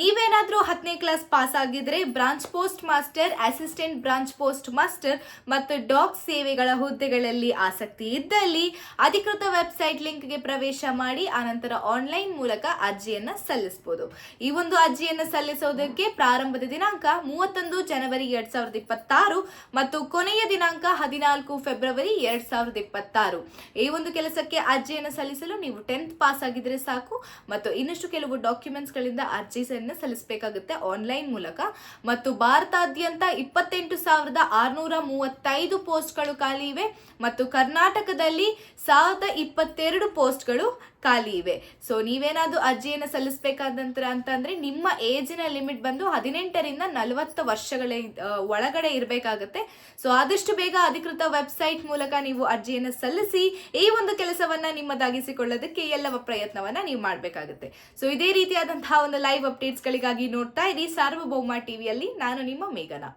ನೀವೇನಾದರೂ 10ನೇ class pass ಆಗಿದ್ರೆ branch post master, assistant branch post master ಮತ್ತು ಡಾಕ್ ಸೇವೆಗಳ ಹುದ್ದೆಗಳಲ್ಲಿ ಆಸಕ್ತಿ ಇದ್ದಲ್ಲಿ ಅಧಿಕೃತ ವೆಬ್ಸೈಟ್ ಲಿಂಕ್ಗೆ ಪ್ರವೇಶ ಮಾಡಿ ಆನಂತರ ಆನ್ಲೈನ್ ಮೂಲಕ ಅರ್ಜಿಯನ್ನು ಸಲ್ಲಿಸಬಹುದು. ಈ ಒಂದು ಅರ್ಜಿಯನ್ನು ಸಲ್ಲಿಸೋದಕ್ಕೆ ಪ್ರಾರಂಭದ ದಿನಾಂಕ 31 ಜನವರಿ 2026 ಮತ್ತು ಕೊನೆಯ ದಿನಾಂಕ 14 ಫೆಬ್ರವರಿ 2026. ಈ ಒಂದು ಕೆಲಸಕ್ಕೆ ಅರ್ಜಿಯನ್ನು ಸಲ್ಲಿಸಲು ನೀವು 10th ಪಾಸ್ ಆಗಿದ್ರೆ ಸಾಕು ಮತ್ತು ಇನ್ನಷ್ಟು ಕೆಲವು ಡಾಕ್ಯುಮೆಂಟ್ಸ್ಗಳಿಂದ ಅರ್ಜಿಯನ್ನು ಸಲ್ಲಿಸಬೇಕಾಗುತ್ತೆ ಆನ್ಲೈನ್ ಮೂಲಕ. ಮತ್ತು ಭಾರತಾದ್ಯಂತ 28,635 ಪೋಸ್ಟ್ಗಳು ಖಾಲಿ ಇವೆ ಮತ್ತು ಕರ್ನಾಟಕದಲ್ಲಿ 1,022 ಪೋಸ್ಟ್ಗಳು ಖಾಲಿ ಇವೆ. ಸೊ ನೀವೇನಾದ್ರೂ ಅರ್ಜಿಯನ್ನು ಸಲ್ಲಿಸಬೇಕಾದಂತ ಅಂತಂದ್ರೆ ನಿಮ್ಮ ಏಜಿನ ಲಿಮಿಟ್ ಬಂದು 18ರಿಂದ 40 ವರ್ಷಗಳ ಒಳಗಡೆ ಇರಬೇಕಾಗುತ್ತೆ. ಸೊ ಆದಷ್ಟು ಬೇಗ ಅಧಿಕೃತ ವೆಬ್ಸೈಟ್ ಮೂಲಕ ನೀವು ಅರ್ಜಿಯನ್ನು ಸಲ್ಲಿಸಿ ಈ ಒಂದು ಕೆಲಸವನ್ನ ನಿಮ್ಮದಾಗಿಸಿಕೊಳ್ಳೋದಕ್ಕೆ ಎಲ್ಲವ ಪ್ರಯತ್ನವನ್ನ ನೀವು ಮಾಡಬೇಕಾಗುತ್ತೆ. ಸೊ ಇದೇ ರೀತಿಯಾದಂತಹ ಒಂದು ಲೈವ್ ಅಪ್ಡೇಟ್ಸ್ಗಳಿಗಾಗಿ ನೋಡ್ತಾ ಇರಿ ಸಾರ್ವಭೌಮ ಟಿವಿಯಲ್ಲಿ. ನಾನು ನಿಮ್ಮ ಮೇಘನಾ.